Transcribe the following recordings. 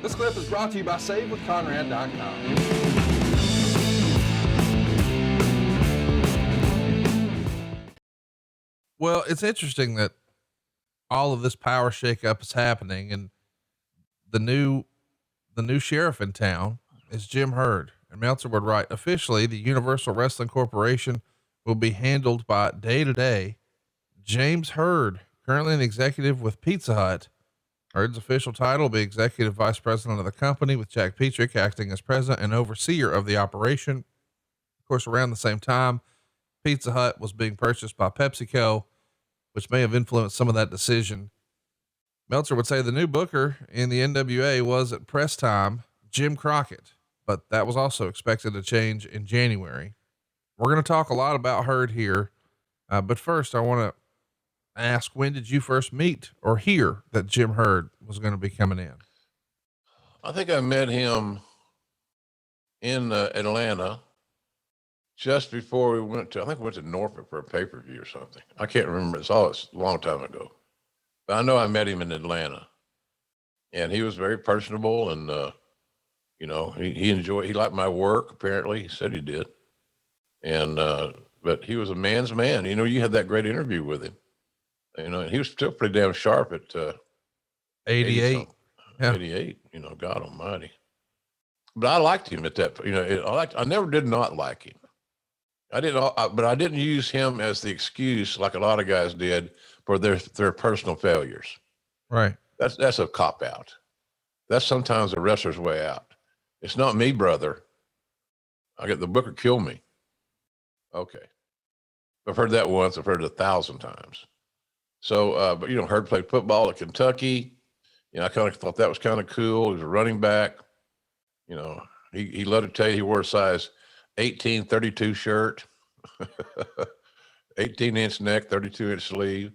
This clip is brought to you by SaveWithConrad.com. Well, it's interesting that all of this power shakeup is happening, and the new sheriff in town is Jim Herd. And Meltzer would write, officially, the Universal Wrestling Corporation will be handled by day-to-day James Herd, currently an executive with Pizza Hut. Herd's official title will be executive vice president of the company, with Jack Petrick acting as president and overseer of the operation. Of course, around the same time, Pizza Hut was being purchased by PepsiCo, which may have influenced some of that decision. Meltzer would say the new booker in the NWA was at press time Jim Crockett, but that was also expected to change in January. We're going to talk a lot about Herd here. But first I want to ask, when did you first meet or hear that Jim Herd was going to be coming in? I think I met him in Atlanta just before we went to, I think we went to Norfolk for a pay-per-view or something. I can't remember. It's a long time ago. But I know I met him in Atlanta, and he was very personable, and, he liked my work. Apparently he said he did. And, but he was a man's man. You had that great interview with him, and he was still pretty damn sharp at, 88. Yeah. 88, God almighty. But I liked him at that, I never did not like him. But I didn't use him as the excuse like a lot of guys did for their personal failures. Right. That's a cop out. That's sometimes a wrestler's way out. It's not me, brother. I get the booker kill me. Okay. I've heard that once. I've heard it 1,000 times. So, but Herd played football at Kentucky. I kind of thought that was kind of cool. He was a running back. He loved to tell you he wore a size 18, 32 shirt, 18-inch neck, 32-inch sleeve.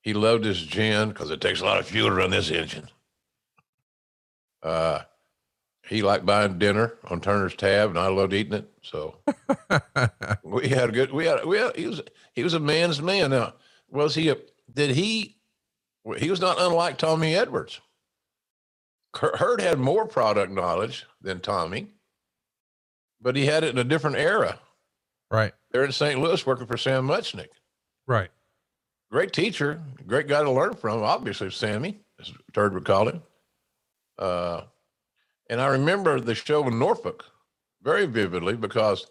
He loved his gin because it takes a lot of fuel to run this engine. He liked buying dinner on Turner's Tab, and I loved eating it. So he was a man's man. Now, he was not unlike Tommy Edwards. Herd had more product knowledge than Tommy, but he had it in a different era. Right. They're in St. Louis working for Sam Muchnick. Right. Great teacher, great guy to learn from, obviously, Sammy, as Herd would call him. And I remember the show in Norfolk very vividly because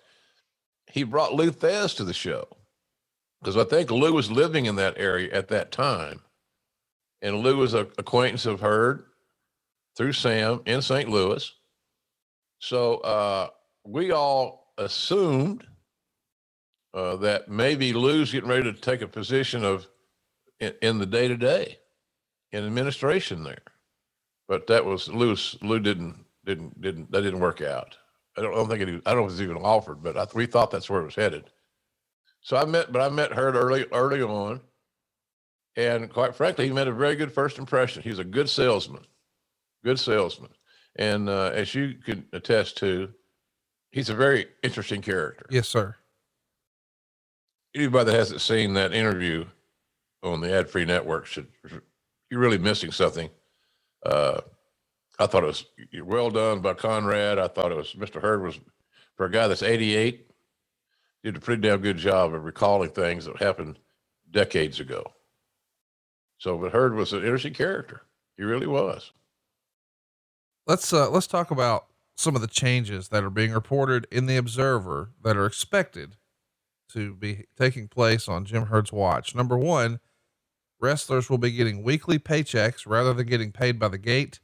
he brought Lou Thez to the show. Because I think Lou was living in that area at that time. And Lou was an acquaintance of Herd through Sam in St. Louis. So we all assumed that maybe Lou's getting ready to take a position in the day-to-day in administration there. But that was Lou that didn't work out. I don't know if it was even offered, but we thought that's where it was headed. So I met Herd early on, and quite frankly, he made a very good first impression. He was a good salesman. And as you can attest to, he's a very interesting character. Yes, sir. Anybody that hasn't seen that interview on the ad-free network you're really missing something. I thought it was well done by Conrad. I thought it was Mr. Herd was, for a guy that's 88, did a pretty damn good job of recalling things that happened decades ago. So, but Herd was an interesting character. He really was. Let's talk about some of the changes that are being reported in the Observer that are expected to be taking place on Jim Herd's watch. Number one, wrestlers will be getting weekly paychecks rather than getting paid by the gate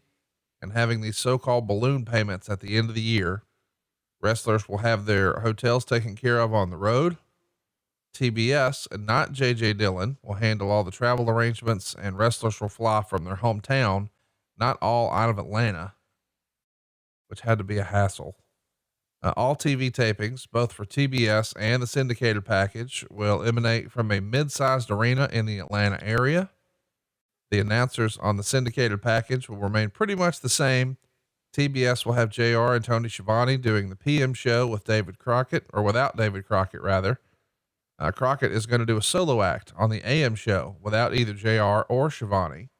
and having these so-called balloon payments at the end of the year. Wrestlers will have their hotels taken care of on the road. TBS and not JJ Dillon will handle all the travel arrangements, and wrestlers will fly from their hometown, not all out of Atlanta, which had to be a hassle. All TV tapings, both for TBS and the syndicated package, will emanate from a mid-sized arena in the Atlanta area. The announcers on the syndicated package will remain pretty much the same. TBS will have JR and Tony Schiavone doing the PM show with David Crockett, or without David Crockett, rather. Crockett is going to do a solo act on the AM show without either JR or Schiavone.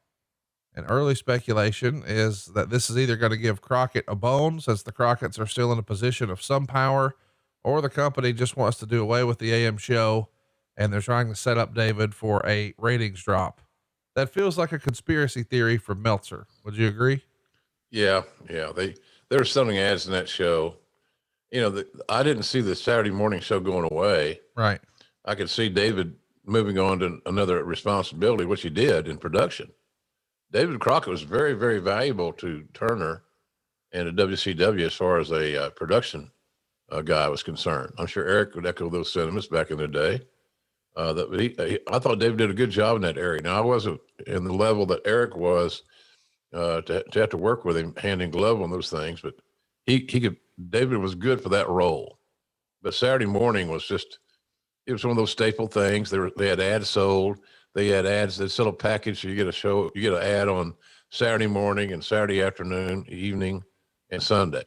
And early speculation is that this is either going to give Crockett a bone, since the Crockett's are still in a position of some power, or the company just wants to do away with the AM show and they're trying to set up David for a ratings drop. That feels like a conspiracy theory from Meltzer. Would you agree? Yeah. Yeah. They were selling ads in that show. I didn't see the Saturday morning show going away. Right. I could see David moving on to another responsibility, which he did in production. David Crockett was very, very valuable to Turner and to WCW as far as a production guy was concerned. I'm sure Eric would echo those sentiments back in the day. I thought David did a good job in that area. Now, I wasn't in the level that Eric was to have to work with him hand in glove on those things, but David was good for that role. But Saturday morning was it was one of those staple things. They had ads sold. They had ads that sell a package. So you get an ad on Saturday morning and Saturday afternoon, evening, and Sunday.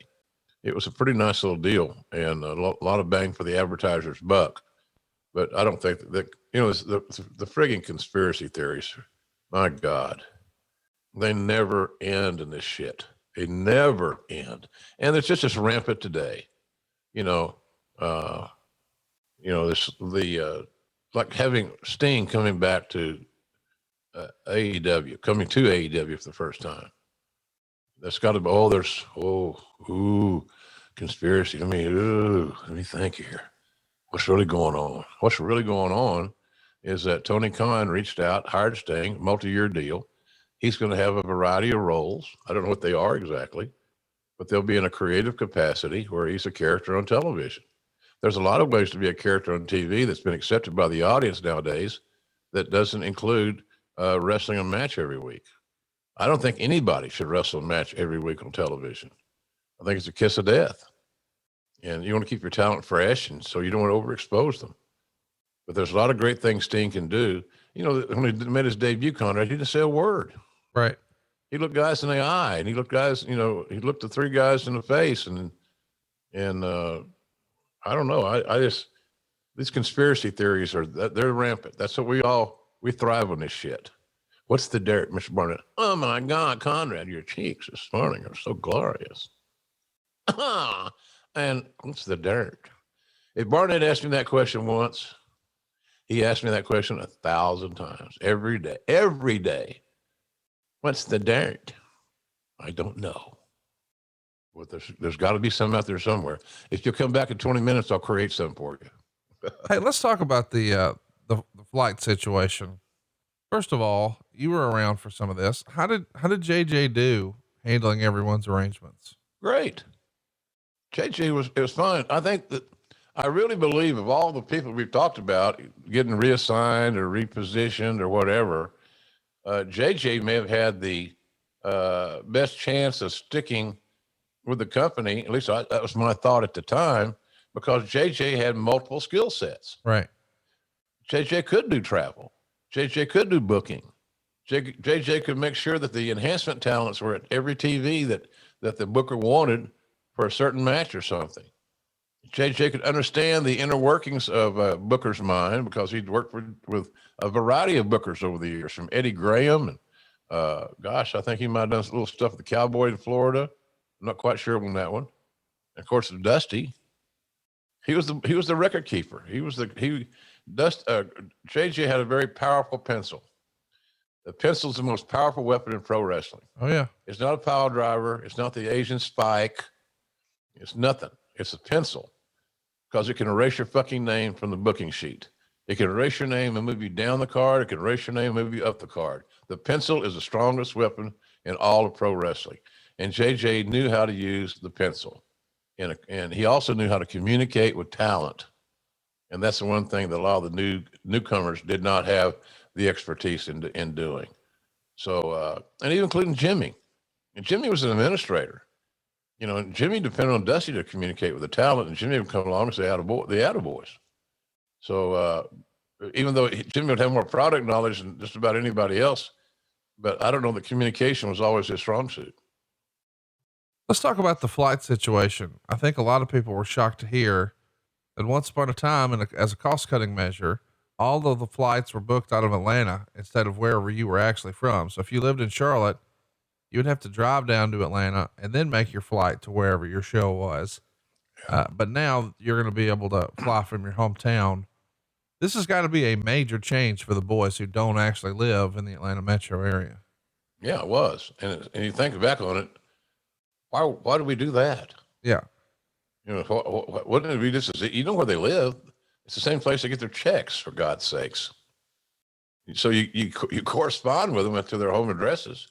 It was a pretty nice little deal and a lot of bang for the advertiser's buck. But I don't think that the frigging conspiracy theories, my God, they never end in this shit. They never end. And it's just as rampant today. Like having Sting coming back to AEW, coming to AEW for the first time. That's got to be, conspiracy. Let me think here. What's really going on? What's really going on is that Tony Khan reached out, hired Sting, multi-year deal. He's going to have a variety of roles. I don't know what they are exactly, but they'll be in a creative capacity where he's a character on television. There's a lot of ways to be a character on TV that's been accepted by the audience nowadays that doesn't include wrestling a match every week. I don't think anybody should wrestle a match every week on television. I think it's a kiss of death. And you want to keep your talent fresh, and so you don't want to overexpose them. But there's a lot of great things Sting can do. When he made his debut, Conrad, he didn't say a word. Right. He looked guys in the eye, and he looked the three guys in the face, and I don't know. These conspiracy theories they're rampant. That's what we thrive on this shit. What's the dirt, Mr. Barnett? Oh my God, Conrad, your cheeks this morning are so glorious. And what's the dirt? If Barnett asked me that question once, he asked me that question 1,000 times every day. What's the dirt? I don't know. But there's got to be some out there somewhere. If you'll come back in 20 minutes, I'll create some for you. Hey, let's talk about the flight situation. First of all, you were around for some of this. How did JJ do handling everyone's arrangements? Great. JJ it was fine. I really believe of all the people we've talked about getting reassigned or repositioned or whatever, JJ may have had the best chance of sticking with the company. At least that was my thought at the time, because JJ had multiple skill sets. Right. JJ could do travel. JJ could do booking. JJ could make sure that the enhancement talents were at every TV that the booker wanted for a certain match or something. JJ could understand the inner workings of a booker's mind, because he'd worked with a variety of bookers over the years, from Eddie Graham and I think he might have done some little stuff with the Cowboy in Florida. I'm not quite sure on that one. And of course, Dusty. He was the record keeper. JJ had a very powerful pencil. The pencil is the most powerful weapon in pro wrestling. Oh yeah. It's not a pile driver. It's not the Asian Spike. It's nothing. It's a pencil, because it can erase your fucking name from the booking sheet. It can erase your name and move you down the card. It can erase your name and move you up the card. The pencil is the strongest weapon in all of pro wrestling. And JJ knew how to use the pencil. And he also knew how to communicate with talent. And that's the one thing that a lot of the newcomers did not have the expertise in doing. So, and even including Jimmy. And Jimmy was an administrator. Jimmy depended on Dusty to communicate with the talent, and Jimmy would come along and say, the attaboys. So, even though Jimmy would have more product knowledge than just about anybody else, but I don't know that communication was always his strong suit. Let's talk about the flight situation. I think a lot of people were shocked to hear that once upon a time, as a cost cutting measure, all of the flights were booked out of Atlanta instead of wherever you were actually from. So if you lived in Charlotte, you would have to drive down to Atlanta and then make your flight to wherever your show was. But now you're going to be able to fly from your hometown. This has got to be a major change for the boys who don't actually live in the Atlanta metro area. Yeah, it was. And you think back on it, why did we do that? Yeah. You know, wouldn't it be just as, you know where they live? It's the same place they get their checks, for God's sakes. So you correspond with them to their home addresses.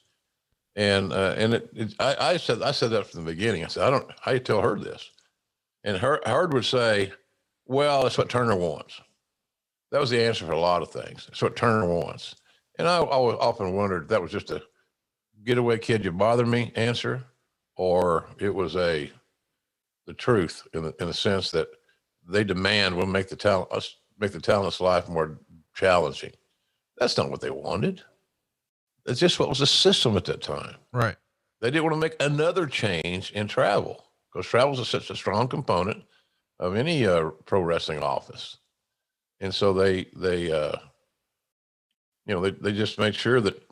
I said that from the beginning. I said, how do you tell Herd this? And Herd would say, well, that's what Turner wants. That was the answer for a lot of things. That's what Turner wants. And I always often wondered if that was just a getaway kid, you bother me answer, or it was the truth in the sense that they demand we'll make the talent's life more challenging. That's not what they wanted. It's just what was the system at that time. Right. They didn't want to make another change in travel, because travel is such a strong component of any pro wrestling office. And so they just made sure that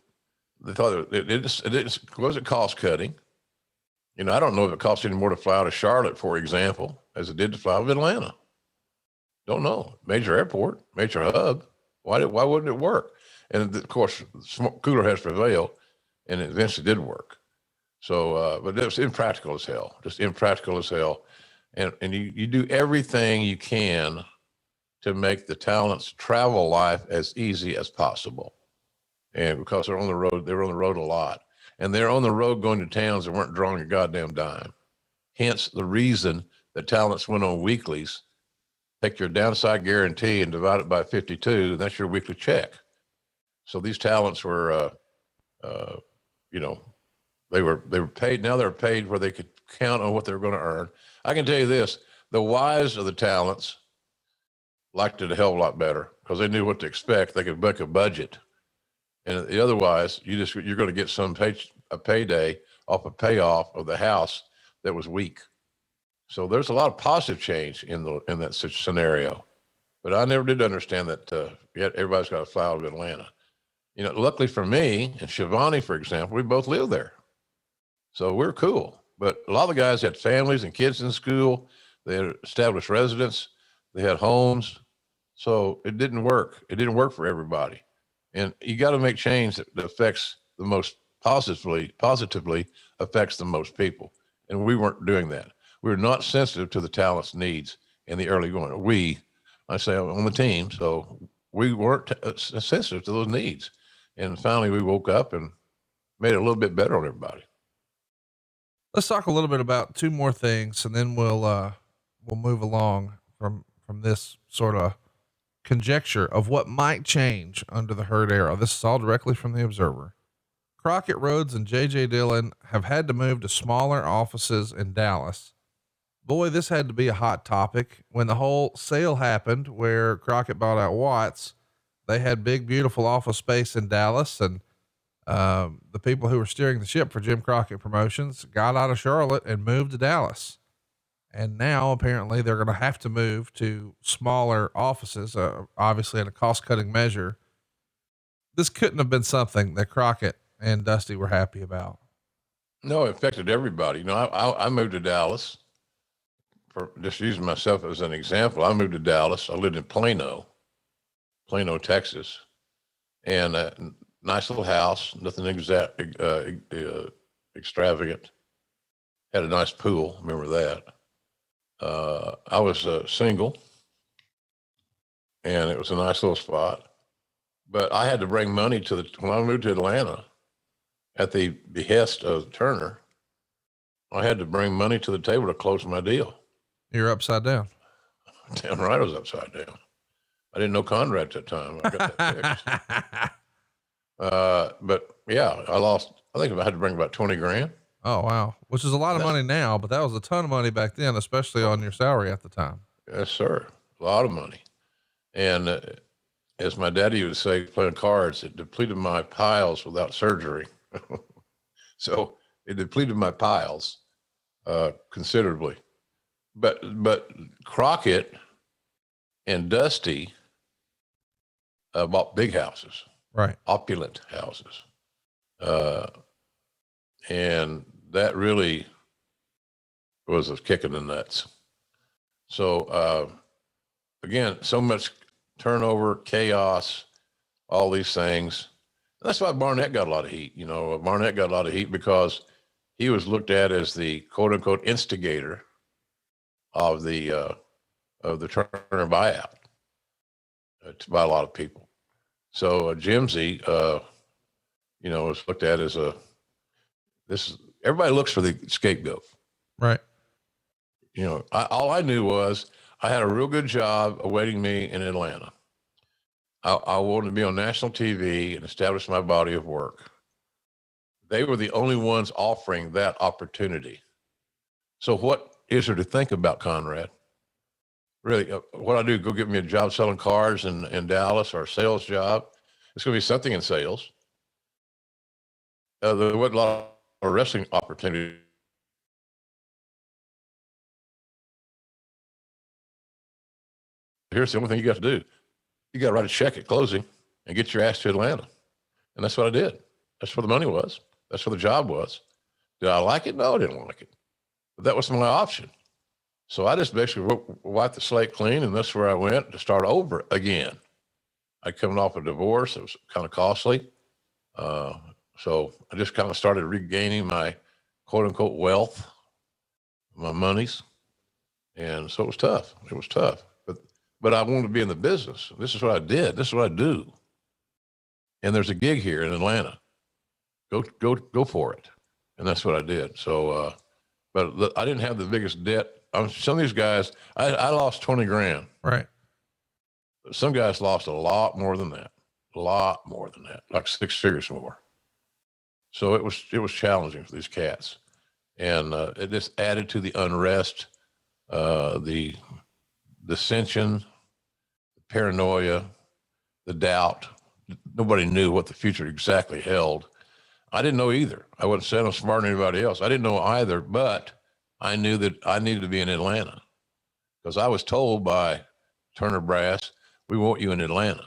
they thought it wasn't cost cutting. You know, I don't know if it costs any more to fly out of Charlotte, for example, as it did to fly out of Atlanta. Don't know. Major airport, major hub. Why wouldn't it work? And of course, cooler heads prevailed, and it eventually did work. So, but it was impractical as hell, just impractical as hell. And you do everything you can to make the talent's travel life as easy as possible. And because they're on the road, they were on the road a lot. And they're on the road going to towns that weren't drawing a goddamn dime. Hence the reason that talents went on weeklies. Take your downside guarantee and divide it by 52, and that's your weekly check. So these talents were, they were paid. Now they're paid where they could count on what they were going to earn. I can tell you this: the wives of the talents liked it a hell of a lot better because they knew what to expect. They could book a budget, and otherwise, you're going to get a payday off a payoff of the house that was weak. So there's a lot of positive change in that scenario, but I never did understand that. Yet everybody's got to fly out of Atlanta. You know, luckily for me and Shivani, for example, we both live there, so we're cool. But a lot of the guys had families and kids in school. They had established residence. They had homes. So it didn't work. It didn't work for everybody. And you got to make change that affects the most positively affects the most people. And we weren't doing that. We were not sensitive to the talent's needs in the early going. I say on the team. So we weren't sensitive to those needs. And finally we woke up and made it a little bit better on everybody. Let's talk a little bit about two more things, and then we'll move along from this sort of conjecture of what might change under the Herd era. This is all directly from the Observer. Crockett Rhodes and JJ Dillon have had to move to smaller offices in Dallas. Boy, this had to be a hot topic when the whole sale happened where Crockett bought out Watts. They had big, beautiful office space in Dallas, and the people who were steering the ship for Jim Crockett Promotions got out of Charlotte and moved to Dallas. And now apparently they're going to have to move to smaller offices, obviously in a cost cutting measure. This couldn't have been something that Crockett and Dusty were happy about. No, it affected everybody. You know, I moved to Dallas, for just using myself as an example. I moved to Dallas. I lived in Plano, Texas, and nice little house, nothing extravagant. Had a nice pool. Remember that. I was single, and it was a nice little spot. But I had to bring money when I moved to Atlanta, at the behest of Turner, I had to bring money to the table to close my deal. You're upside down. Damn right I was upside down. I didn't know Conrad at that time. I got that fixed. But yeah, I think I had to bring about 20 grand. Oh, wow. Which is a lot of money now, but that was a ton of money back then, especially on your salary at the time. Yes, sir. A lot of money. And as my daddy would say, playing cards, it depleted my piles without surgery. So it depleted my piles considerably. But Crockett and Dusty bought big houses, Right. opulent houses. And that really was a kick in the nuts. So, again, so much turnover, chaos, all these things. That's why Barnett got a lot of heat. You know, Barnett got a lot of heat because he was looked at as the quote unquote instigator of the Turner buyout by a lot of people. So Jimsy, you know, was looked at as everybody looks for the scapegoat. Right. You know, all I knew was I had a real good job awaiting me in Atlanta. I wanted to be on national TV and establish my body of work. They were the only ones offering that opportunity. So what is there to think about, Conrad? Really, what I do, go get me a job selling cars in Dallas or a sales job. It's going to be something in sales. There wasn't a lot of wrestling opportunity. Here's the only thing you got to do. You got to write a check at closing and get your ass to Atlanta. And that's what I did. That's where the money was. That's where the job was. Did I like it? No, I didn't like it. But that was my option. So I just basically wiped the slate clean, and that's where I went to start over again. I'd coming off a divorce. It was kind of costly. So I just kind of started regaining my quote unquote wealth, my monies. And so it was tough. It was tough. But I wanted to be in the business. This is what I did. This is what I do. And there's a gig here in Atlanta. Go for it. And that's what I did. So, but I didn't have the biggest debt. Some of these guys, I lost 20 grand. Right. Some guys lost a lot more than that. Like 6 figures more. So it was challenging for these cats. And it just added to the unrest, the dissension, paranoia, the doubt. Nobody knew what the future exactly held. I didn't know either. I wasn't saying I'm smarter than anybody else. I didn't know either, but I knew that I needed to be in Atlanta because I was told by Turner Brass, we want you in Atlanta.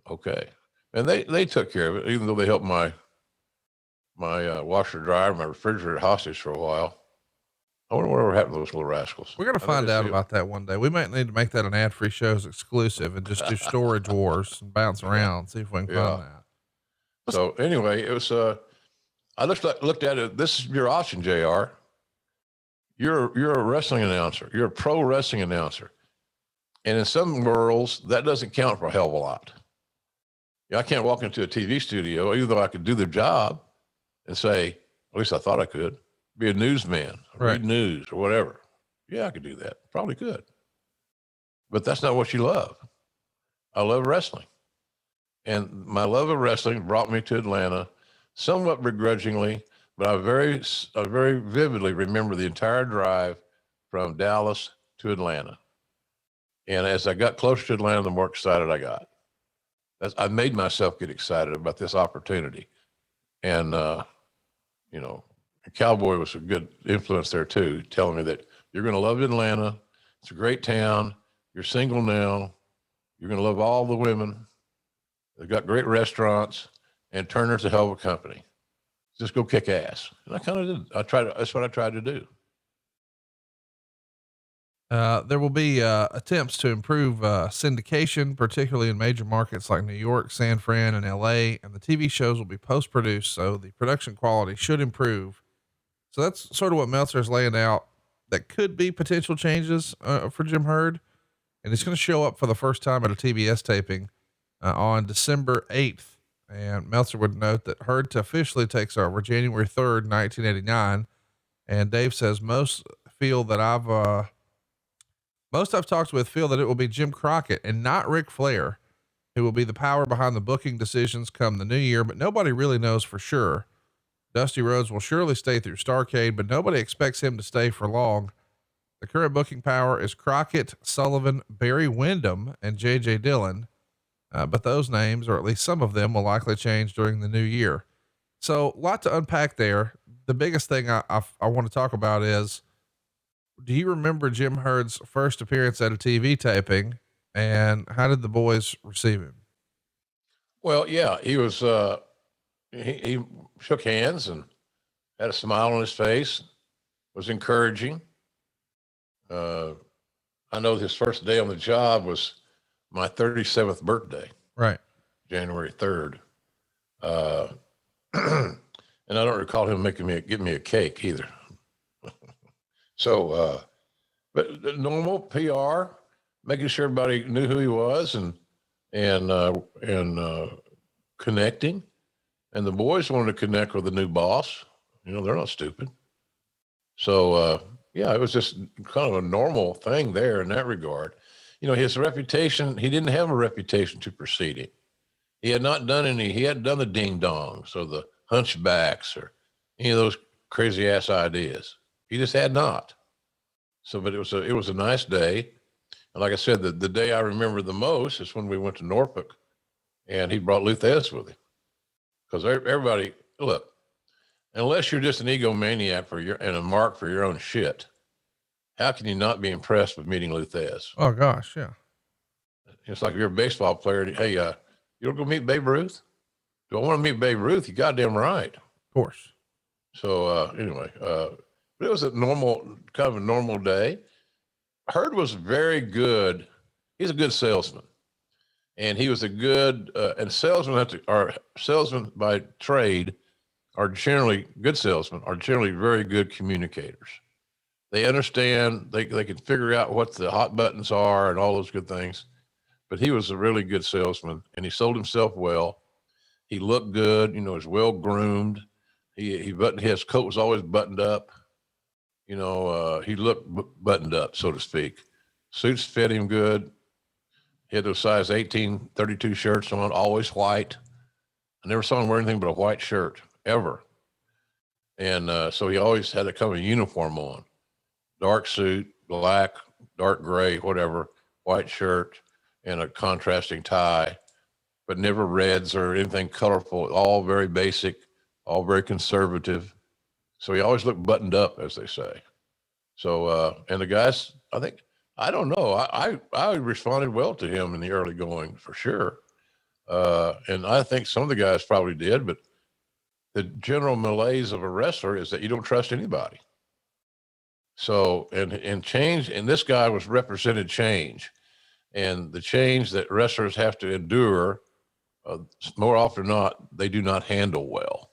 Okay. And they took care of it, even though they helped my washer dryer, my refrigerator hostage for a while. I wonder whatever happened to those little rascals. We're going to find out about that one day. We might need to make that an ad-free shows exclusive and just do storage wars and bounce around and see if we can find that. So anyway, it was, I looked at it. This is your option, JR. You're a wrestling announcer. You're a pro wrestling announcer. And in some worlds, that doesn't count for a hell of a lot. I can't walk into a TV studio, even though I could do the job and say, at least I thought I could, be a newsman, read news or whatever. Yeah, I could do that. Probably could. But that's not what you love. I love wrestling. And my love of wrestling brought me to Atlanta, somewhat begrudgingly, but I very vividly remember the entire drive from Dallas to Atlanta. And as I got closer to Atlanta, the more excited I got. I made myself get excited about this opportunity. And, you know, Cowboy was a good influence there too, telling me that you're going to love Atlanta. It's a great town. You're single now. You're going to love all the women. They've got great restaurants, and Turner's a hell of a company. Just go kick ass. And I kind of did. That's what I tried to do. There will be attempts to improve syndication, particularly in major markets like New York, San Fran, and LA, and the TV shows will be post-produced, so the production quality should improve. So that's sort of what Meltzer's laying out that could be potential changes for Jim Herd, and it's going to show up for the first time at a TBS taping on December 8th. And Meltzer would note that Herd officially takes over January 3rd, 1989. And Dave says most I've talked with feel that it will be Jim Crockett and not Ric Flair who will be the power behind the booking decisions come the new year, but nobody really knows for sure. Dusty Rhodes will surely stay through Starrcade, but nobody expects him to stay for long. The current booking power is Crockett, Sullivan, Barry Windham, and J.J. Dillon. But those names, or at least some of them, will likely change during the new year. So a lot to unpack there. The biggest thing I want to talk about is, do you remember Jim Herd's first appearance at a TV taping? And how did the boys receive him? Well, yeah, he was, he shook hands and had a smile on his face, was encouraging. Uh, I know his first day on the job was my 37th birthday, Right. January 3rd. And I don't recall him give me a cake either. So, but the normal PR, making sure everybody knew who he was and connecting. And the boys wanted to connect with the new boss. You know, they're not stupid. So, yeah, it was just kind of a normal thing there in that regard. You know, his reputation, he didn't have a reputation to precede him. He hadn't done the ding dongs or the hunchbacks or any of those crazy ass ideas. He just had not. So, but it was a nice day. And like I said, the day I remember the most is when we went to Norfolk and he brought Lou Thesz with him. Because everybody, look, unless you're just an egomaniac and a mark for your own shit, how can you not be impressed with meeting Lou Thesz? Oh gosh. Yeah. It's like if you're a baseball player. Hey, you don't go meet Babe Ruth? Do I want to meet Babe Ruth? You goddamn right. Of course. So anyway, it was kind of a normal day. Hurd was very good. He's a good salesman, and he was a good and salesmen by trade are generally good salesmen are generally very good communicators. They understand, they can figure out what the hot buttons are and all those good things. But he was a really good salesman, and he sold himself well. He looked good, you know, was well groomed. His coat was always buttoned up. You know, he looked buttoned up, so to speak. Suits fit him good. He had those size 18, 32 shirts on, always white. I never saw him wear anything but a white shirt, ever. And so he always had a kind of uniform on. Dark suit, black, dark gray, whatever, white shirt, and a contrasting tie, but never reds or anything colorful, all very basic, all very conservative. So he always looked buttoned up, as they say. So, and the guys, I don't know. I responded well to him in the early going for sure. And I think some of the guys probably did, but the general malaise of a wrestler is that you don't trust anybody. So, and change, and this guy represented change, and the change that wrestlers have to endure, more often than not, they do not handle well.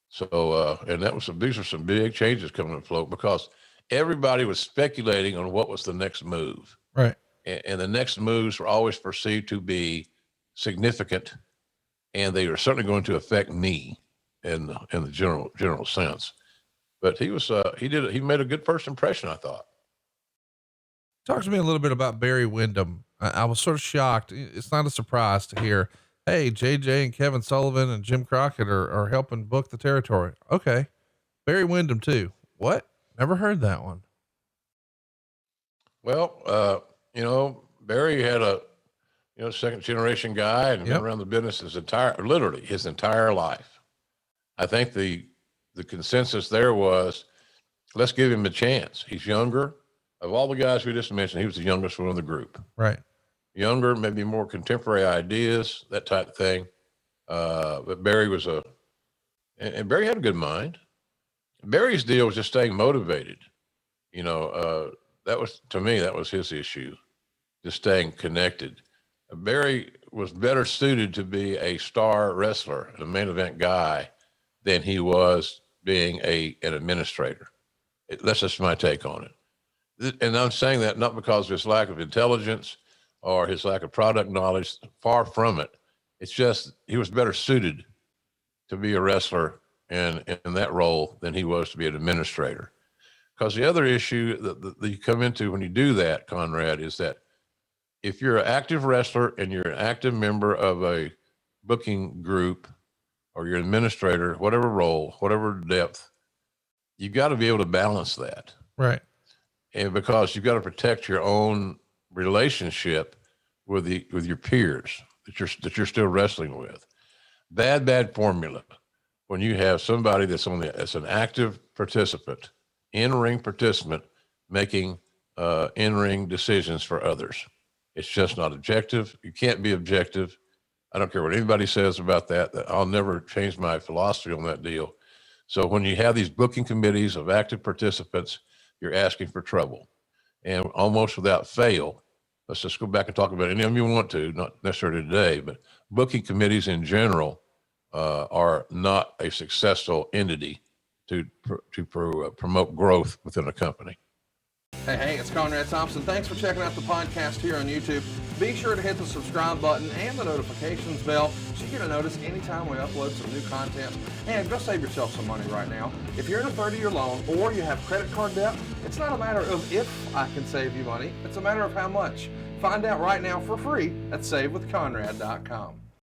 So, and these are some big changes coming afloat because everybody was speculating on what was the next move. Right. And the next moves were always perceived to be significant, and they were certainly going to affect me in the general sense. But he made a good first impression, I thought. Talk to me a little bit about Barry Windham. I was sort of shocked. It's not a surprise to hear, hey, JJ and Kevin Sullivan and Jim Crockett are helping book the territory. Okay. Barry Windham too. What? Never heard that one. Well, you know, Barry had second generation guy and been around the business his entire life. I think the consensus there was, let's give him a chance. He's younger. Of all the guys we just mentioned, he was the youngest one in the group. Right. Younger, maybe more contemporary ideas, that type of thing. But Barry and Barry had a good mind. Barry's deal was just staying motivated. You know, that was his issue, just staying connected. Barry was better suited to be a star wrestler, a main event guy, than he was being an administrator. That's just my take on it. And I'm saying that not because of his lack of intelligence or his lack of product knowledge, far from it. It's just he was better suited to be a wrestler in that role than he was to be an administrator. Because the other issue that you come into when you do that, Conrad, is that if you're an active wrestler and you're an active member of a booking group or you're an administrator, whatever role, whatever depth, you've got to be able to balance that. Right. And because you've got to protect your own relationship with your peers that you're still wrestling with. Bad formula when you have somebody that's an active participant, in-ring participant, making in-ring decisions for others. It's just not objective. You can't be objective. I don't care what anybody says about that. I'll never change my philosophy on that deal. So when you have these booking committees of active participants, you're asking for trouble. And almost without fail, let's just go back and talk about any of them you want to, not necessarily today, but booking committees in general are not a successful entity to promote growth within a company. Hey, it's Conrad Thompson. Thanks for checking out the podcast here on YouTube. Be sure to hit the subscribe button and the notifications bell so you get a notice anytime we upload some new content. And go save yourself some money right now. If you're in a 30-year loan or you have credit card debt, it's not a matter of if I can save you money. It's a matter of how much. Find out right now for free at savewithconrad.com.